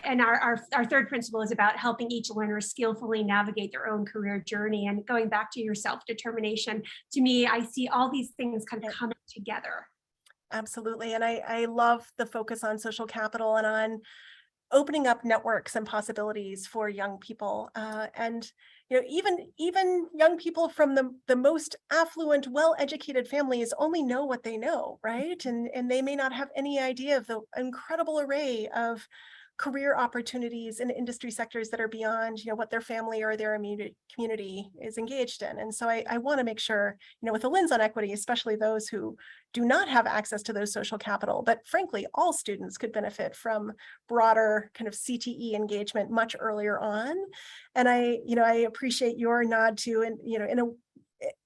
and our third principle is about helping each learner skillfully navigate their own career journey. And going back to your self-determination, to me, I see all these things kind of coming together. Absolutely. And I love the focus on social capital and on opening up networks and possibilities for young people. And even young people from the most affluent, well-educated families only know what they know, right? And they may not have any idea of the incredible array of career opportunities in industry sectors that are beyond, what their family or their immediate community is engaged in. And so I want to make sure, with a lens on equity, especially those who do not have access to those social capital, but frankly, all students could benefit from broader kind of CTE engagement much earlier on. And I appreciate your nod to, and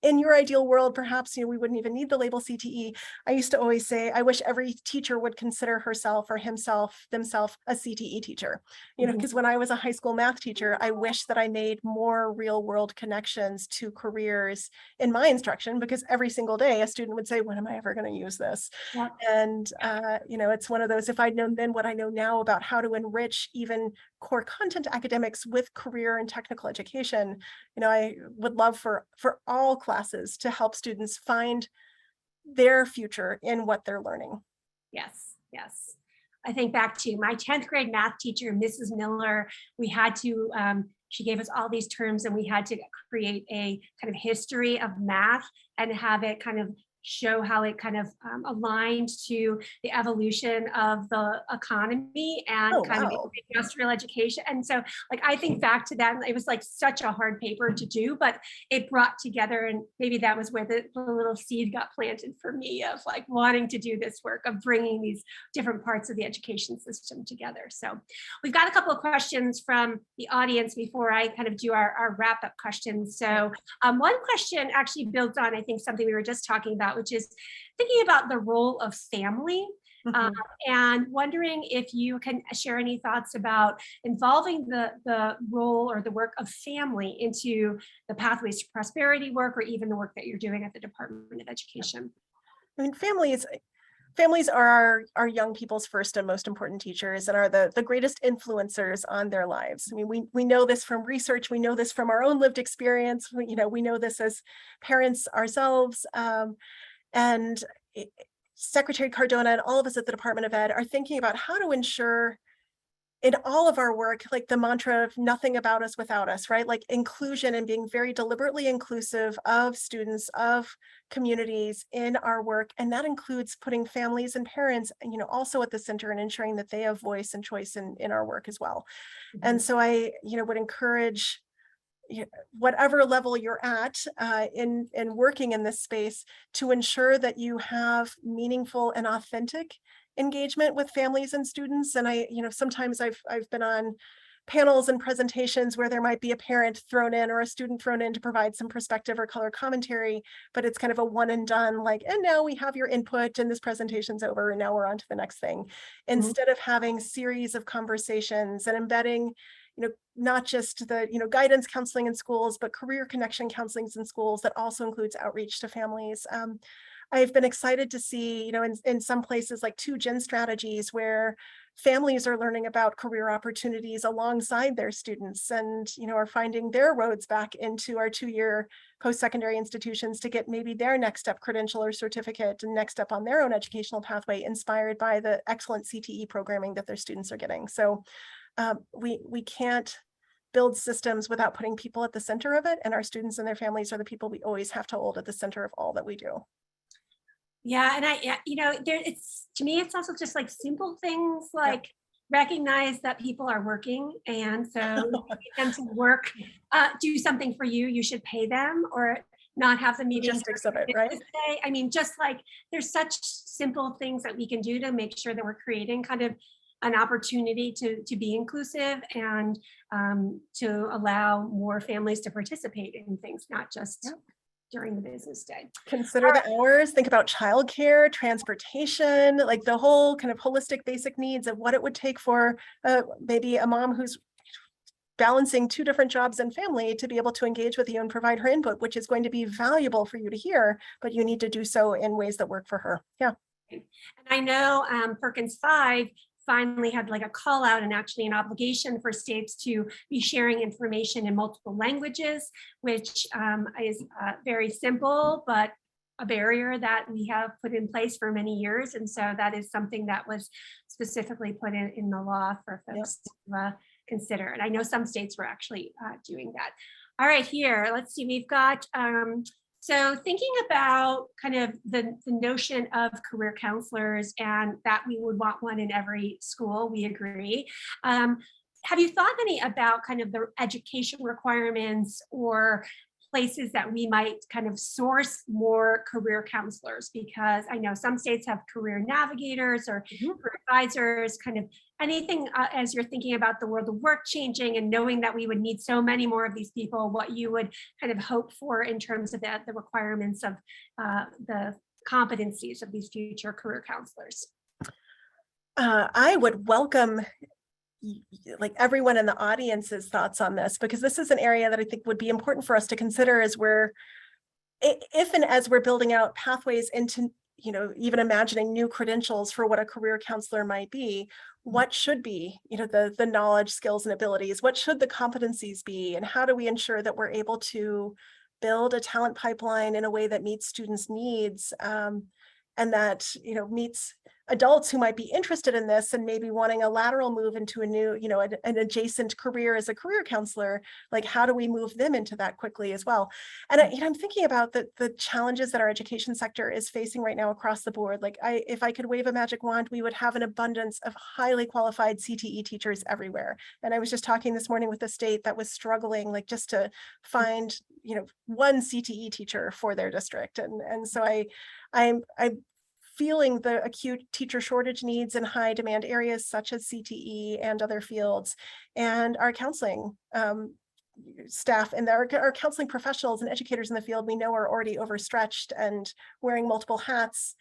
in your ideal world, perhaps, we wouldn't even need the label CTE. I used to always say, I wish every teacher would consider herself or themselves a CTE teacher, because when I was a high school math teacher, I wish that I made more real world connections to careers in my instruction, because every single day a student would say, when am I ever going to use this? Yeah. And, it's one of those, if I'd known then what I know now about how to enrich even core content academics with career and technical education, I would love for all classes to help students find their future in what they're learning. Yes. I think back to my 10th grade math teacher, Mrs. Miller. We had to, she gave us all these terms, and we had to create a kind of history of math and have it kind of show how it kind of aligned to the evolution of the economy and Oh, kind of wow. industrial education. And so like, I think back to that, it was like such a hard paper to do, but it brought together, and maybe that was where the little seed got planted for me of like wanting to do this work of bringing these different parts of the education system together. So we've got a couple of questions from the audience before I kind of do our wrap up questions. So one question actually builds on, I think, something we were just talking about, which is thinking about the role of family. And wondering if you can share any thoughts about involving the role or the work of family into the Pathways to Prosperity work, or even the work that you're doing at the Department of Education. I mean, families are our young people's first and most important teachers, and are the greatest influencers on their lives. I mean, we know this from research. We know this from our own lived experience. We know this as parents ourselves. And Secretary Cardona and all of us at the Department of Ed are thinking about how to ensure in all of our work, like the mantra of nothing about us without us, right? Like inclusion and being very deliberately inclusive of students, of communities in our work. And that includes putting families and parents, also at the center, and ensuring that they have voice and choice in our work as well. And so I, would encourage whatever level you're at in working in this space, to ensure that you have meaningful and authentic engagement with families and students. And I, sometimes I've been on panels and presentations where there might be a parent thrown in or a student thrown in to provide some perspective or color commentary, but it's kind of a one and done, like, and now we have your input and this presentation's over and now we're on to the next thing. Instead of having series of conversations and embedding, not just the, guidance counseling in schools, but career connection counselings in schools that also includes outreach to families. I've been excited to see, in some places like 2 Gen strategies where families are learning about career opportunities alongside their students, and, are finding their roads back into our 2-year post-secondary institutions to get maybe their next step credential or certificate and next step on their own educational pathway, inspired by the excellent CTE programming that their students are getting. So we can't build systems without putting people at the center of it, and our students and their families are the people we always have to hold at the center of all that we do. Yeah, and it's, to me, it's also just like simple things like recognize that people are working, and so them to work, do something for you, you should pay them, or not have the meeting. Logistics of it, right? I mean, just like there's such simple things that we can do to make sure that we're creating kind of an opportunity to be inclusive, and to allow more families to participate in things, not just during the business day. Consider the hours, think about childcare, transportation, like the whole kind of holistic basic needs of what it would take for maybe a mom who's balancing 2 different jobs and family to be able to engage with you and provide her input, which is going to be valuable for you to hear, but you need to do so in ways that work for her. Yeah. And I know Perkins 5 finally had like a call out and actually an obligation for states to be sharing information in multiple languages, which is very simple, but a barrier that we have put in place for many years. And so that is something that was specifically put in the law for folks to consider. And I know some states were actually doing that. All right, here, let's see, we've got, so thinking about kind of the notion of career counselors, and that we would want one in every school, we agree. Have you thought any about kind of the education requirements or places that we might kind of source more career counselors? Because I know some states have career navigators or career advisors, kind of anything as you're thinking about the world of work changing and knowing that we would need so many more of these people, what you would kind of hope for in terms of the requirements of the competencies of these future career counselors? I would welcome like everyone in the audience's thoughts on this, because this is an area that I think would be important for us to consider as we're building out pathways into, even imagining new credentials for what a career counselor might be. What should be, the knowledge, skills, and abilities? What should the competencies be? And how do we ensure that we're able to build a talent pipeline in a way that meets students' needs, and that, meets adults who might be interested in this and maybe wanting a lateral move into a new, an adjacent career as a career counselor, like how do we move them into that quickly as well? And I'm thinking about the challenges that our education sector is facing right now across the board. Like if I could wave a magic wand, we would have an abundance of highly qualified CTE teachers everywhere. And I was just talking this morning with the state that was struggling, like just to find, one CTE teacher for their district. And so I'm feeling the acute teacher shortage needs in high demand areas such as CTE and other fields, and our counseling staff and our counseling professionals and educators in the field we know are already overstretched and wearing multiple hats.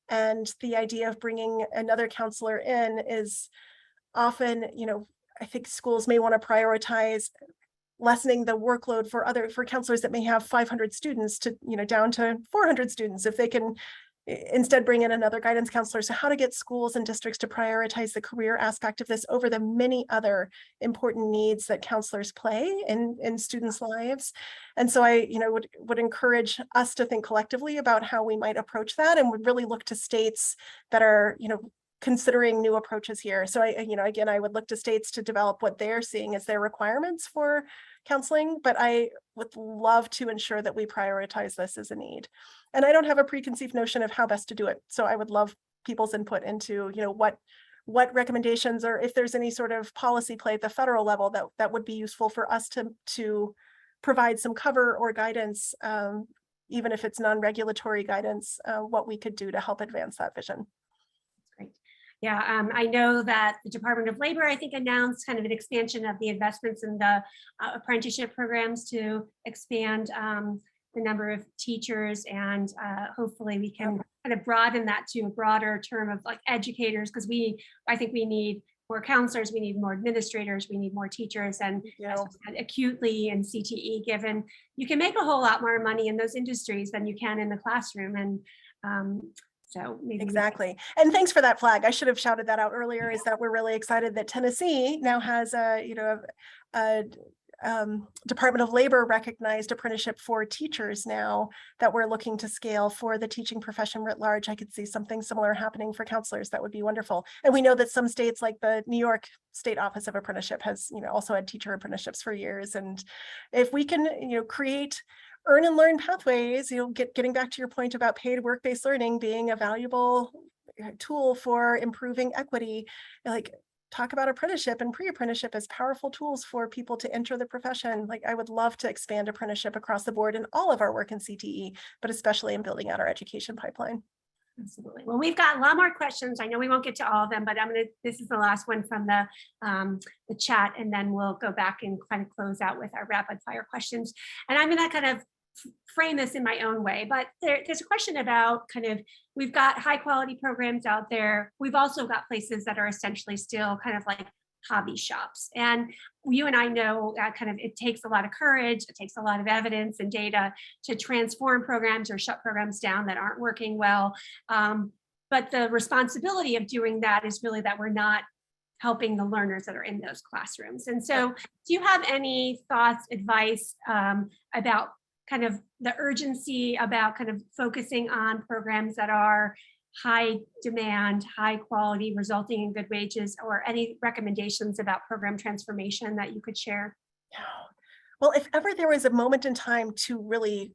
And the idea of bringing another counselor in is often, I think schools may want to prioritize lessening the workload for counselors that may have 500 students to, down to 400 students if they can instead bring in another guidance counselor. So how to get schools and districts to prioritize the career aspect of this over the many other important needs that counselors play in students' lives. And so I, would encourage us to think collectively about how we might approach that, and would really look to states that are, considering new approaches here. So again, I would look to states to develop what they're seeing as their requirements for counseling, but I would love to ensure that we prioritize this as a need. And I don't have a preconceived notion of how best to do it. So I would love people's input into, what recommendations, or if there's any sort of policy play at the federal level that would be useful for us to provide some cover or guidance, even if it's non-regulatory guidance, what we could do to help advance that vision. Yeah, I know that the Department of Labor, I think, announced kind of an expansion of the investments in the apprenticeship programs to expand the number of teachers, and hopefully we can kind of broaden that to a broader term of like educators, because I think we need more counselors, we need more administrators, we need more teachers, and acutely in CTE, given you can make a whole lot more money in those industries than you can in the classroom. And so maybe exactly. And thanks for that flag. I should have shouted that out earlier, is that we're really excited that Tennessee now has a Department of Labor recognized apprenticeship for teachers now that we're looking to scale for the teaching profession writ large. I could see something similar happening for counselors. That would be wonderful. And we know that some states, like the New York State Office of Apprenticeship, has also had teacher apprenticeships for years. And if we can create earn and learn pathways, getting back to your point about paid work-based learning being a valuable tool for improving equity, like talk about apprenticeship and pre-apprenticeship as powerful tools for people to enter the profession. Like I would love to expand apprenticeship across the board in all of our work in CTE, but especially in building out our education pipeline. Absolutely. Well, we've got a lot more questions. I know we won't get to all of them, but this is the last one from the chat, and then we'll go back and kind of close out with our rapid fire questions. And I'm going to kind of frame this in my own way, but there's a question about we've got high quality programs out there. We've also got places that are essentially still kind of like hobby shops. And you and I know that it takes a lot of courage, it takes a lot of evidence and data to transform programs or shut programs down that aren't working well. But the responsibility of doing that is really that we're not helping the learners that are in those classrooms. And so do you have any thoughts, advice about the urgency about focusing on programs that are high demand, high quality, resulting in good wages, or any recommendations about program transformation that you could share? Well, if ever there was a moment in time to really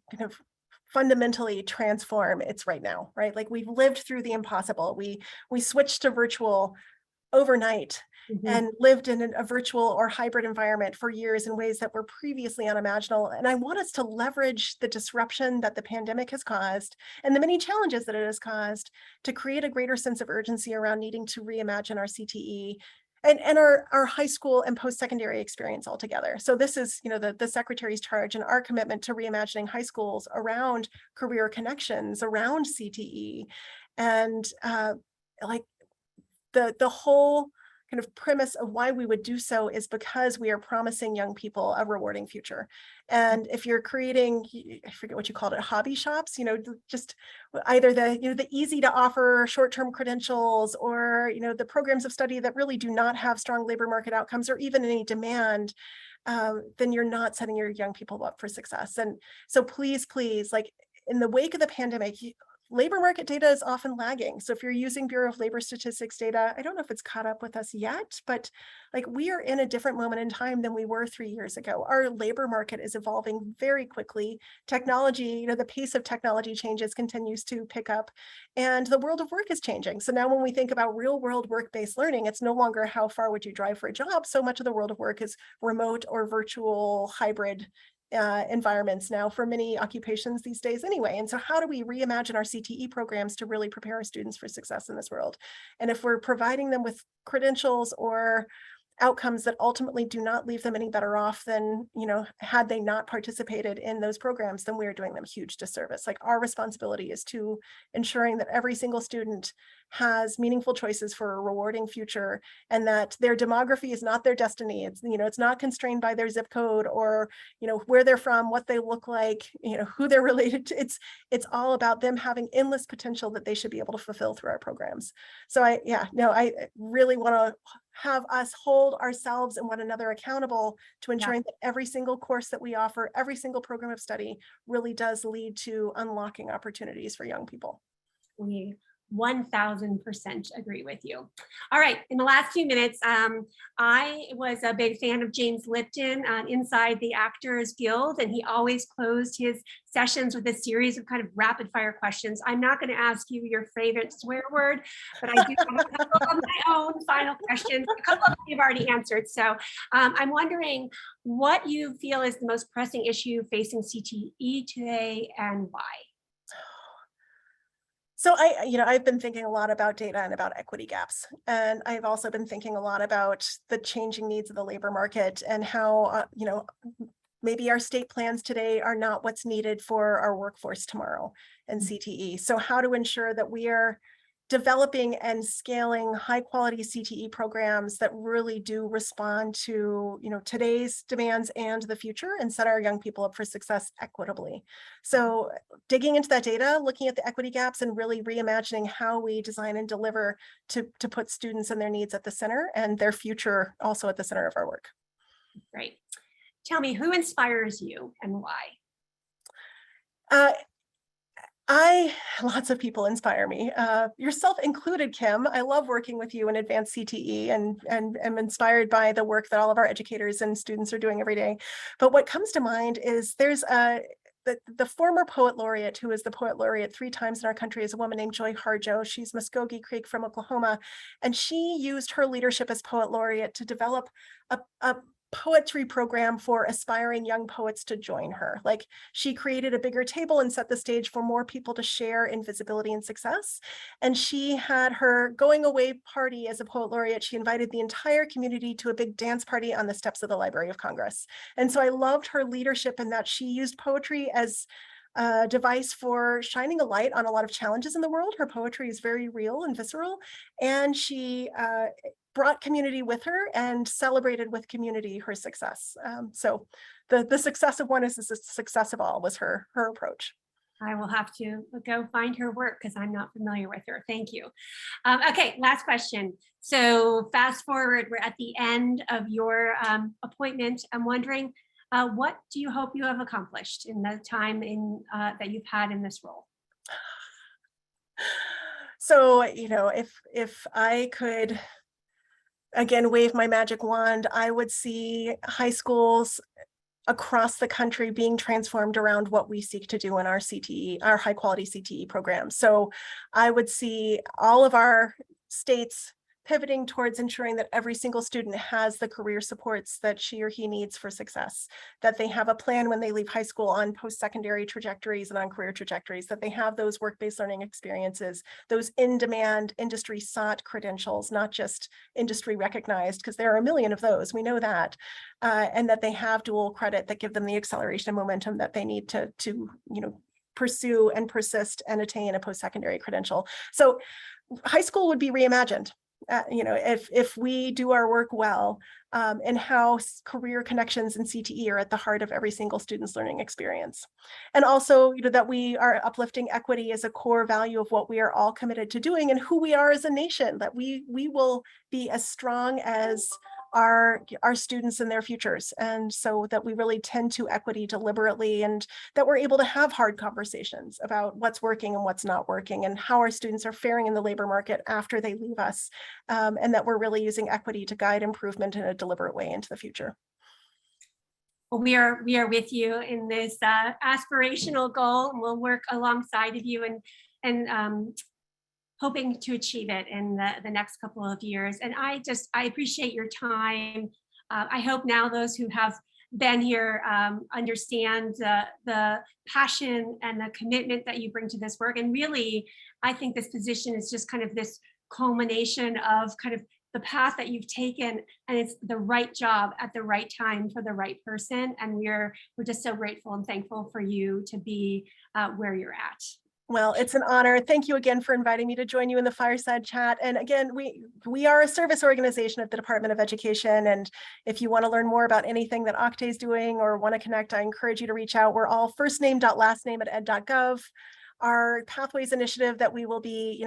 fundamentally transform, it's right now, right? Like we've lived through the impossible. We switched to virtual overnight. Mm-hmm. And lived in a virtual or hybrid environment for years in ways that were previously unimaginable. And I want us to leverage the disruption that the pandemic has caused and the many challenges that it has caused to create a greater sense of urgency around needing to reimagine our CTE and our high school and post-secondary experience altogether. So this is, the Secretary's charge and our commitment to reimagining high schools around career connections, around CTE, and the whole premise of why we would do so is because we are promising young people a rewarding future. And if you're creating, I forget what you called it, hobby shops, just either the easy to offer short-term credentials or, the programs of study that really do not have strong labor market outcomes or even any demand, then you're not setting your young people up for success. And so please, like in the wake of the pandemic, labor market data is often lagging. So if you're using Bureau of Labor Statistics data, I don't know if it's caught up with us yet, but like we are in a different moment in time than we were 3 years ago. Our labor market is evolving very quickly. Technology, the pace of technology changes continues to pick up, and the world of work is changing. So now when we think about real world work-based learning, it's no longer how far would you drive for a job. So much of the world of work is remote or virtual hybrid environments now for many occupations these days anyway. And so how do we reimagine our CTE programs to really prepare our students for success in this world? And if we're providing them with credentials or outcomes that ultimately do not leave them any better off than, had they not participated in those programs, then we are doing them a huge disservice. Like our responsibility is to ensuring that every single student has meaningful choices for a rewarding future, and that their demography is not their destiny. It's, it's not constrained by their zip code or, where they're from, what they look like, who they're related to. It's all about them having endless potential that they should be able to fulfill through our programs. So I really want to have us hold ourselves and one another accountable to ensuring that every single course that we offer, every single program of study really does lead to unlocking opportunities for young people. We 1000% agree with you. All right, in the last few minutes, I was a big fan of James Lipton inside the Actors Guild, and he always closed his sessions with a series of kind of rapid fire questions. I'm not going to ask you your favorite swear word, but I do have a couple of my own final questions. A couple of them you've already answered. So I'm wondering what you feel is the most pressing issue facing CTE today and why. So I've been thinking a lot about data and about equity gaps. And I've also been thinking a lot about the changing needs of the labor market and how, maybe our state plans today are not what's needed for our workforce tomorrow in CTE. So how to ensure that we are developing and scaling high quality CTE programs that really do respond to, today's demands and the future, and set our young people up for success equitably. So digging into that data, looking at the equity gaps, and really reimagining how we design and deliver to put students and their needs at the center, and their future also at the center of our work. Great. Tell me, who inspires you and why? Lots of people inspire me, yourself included, Kim. I love working with you in advanced CTE and am inspired by the work that all of our educators and students are doing every day. But what comes to mind is there's the former poet laureate, who is the poet laureate 3 times in our country, is a woman named Joy Harjo. She's Muskogee Creek from Oklahoma, and she used her leadership as poet laureate to develop a poetry program for aspiring young poets to join her. Like, she created a bigger table and set the stage for more people to share in visibility and success. And she had her going away party as a poet laureate. She invited the entire community to a big dance party on the steps of the Library of Congress. And so I loved her leadership in that she used poetry as a device for shining a light on a lot of challenges in the world. Her poetry is very real and visceral, and she brought community with her and celebrated with community her success. So the success of one is the success of all was her approach. I will have to go find her work because I'm not familiar with her. Thank you. Okay, last question. So fast forward, we're at the end of your appointment. I'm wondering, what do you hope you have accomplished in the time that you've had in this role? So, if I could, again, wave my magic wand, I would see high schools across the country being transformed around what we seek to do in our CTE, our high quality CTE programs. So I would see all of our states pivoting towards ensuring that every single student has the career supports that she or he needs for success, that they have a plan when they leave high school on post-secondary trajectories and on career trajectories, that they have those work-based learning experiences, those in-demand, industry-sought credentials, not just industry recognized, because there are a million of those, we know that, and that they have dual credit that give them the acceleration and momentum that they need to pursue and persist and attain a post-secondary credential. So high school would be reimagined. If we do our work well, and how career connections in CTE are at the heart of every single student's learning experience. And also, that we are uplifting equity as a core value of what we are all committed to doing and who we are as a nation, that we will be as strong as our students and their futures. And so that we really tend to equity deliberately, and that we're able to have hard conversations about what's working and what's not working, and how our students are faring in the labor market after they leave us. And that we're really using equity to guide improvement in a deliberate way into the future. Well, we are with you in this aspirational goal, and we'll work alongside of you and hoping to achieve it in the next couple of years. And I appreciate your time. I hope now those who have been here understand the passion and the commitment that you bring to this work. And really, I think this position is just kind of this culmination of kind of the path that you've taken, and it's the right job at the right time for the right person. And we're just so grateful and thankful for you to be where you're at. Well, it's an honor. Thank you again for inviting me to join you in the fireside chat. And again, we are a service organization at the Department of Education. And if you want to learn more about anything that OCTAE is doing or want to connect, I encourage you to reach out. We're all firstname.lastname@ed.gov. Our Pathways initiative that we will be,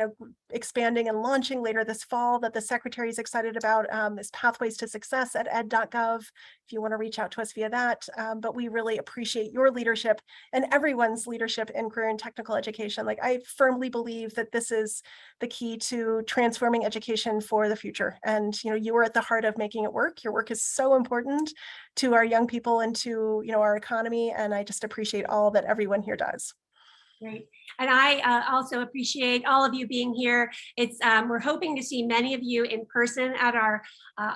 expanding and launching later this fall, that the Secretary is excited about, is Pathways to Success at ed.gov. If you want to reach out to us via that, but we really appreciate your leadership and everyone's leadership in career and technical education. Like, I firmly believe that this is the key to transforming education for the future. And, you are at the heart of making it work. Your work is so important to our young people and to, our economy. And I just appreciate all that everyone here does. Great. And I also appreciate all of you being here. We're hoping to see many of you in person at our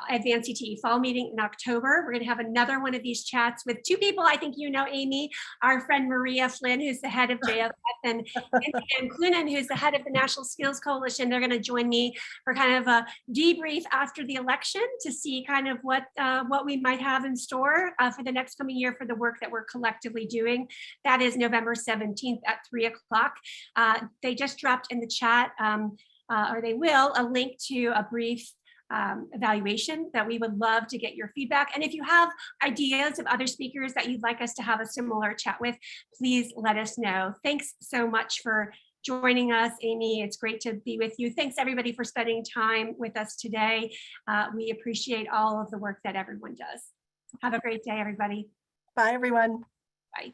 Advanced CTE fall meeting in October. We're going to have another one of these chats with two people I think you know, Amy, our friend Maria Flynn, who's the head of JFF, and Ann Clunan, who's the head of the National Skills Coalition. They're going to join me for kind of a debrief after the election to see kind of what we might have in store for the next coming year for the work that we're collectively doing. That is November 17th at 3 o'clock. They just dropped in the chat, or they will, a link to a brief evaluation that we would love to get your feedback. And if you have ideas of other speakers that you'd like us to have a similar chat with, please let us know. Thanks so much for joining us, Amy. It's great to be with you. Thanks everybody for spending time with us today. We appreciate all of the work that everyone does. Have a great day, everybody. Bye, everyone. Bye.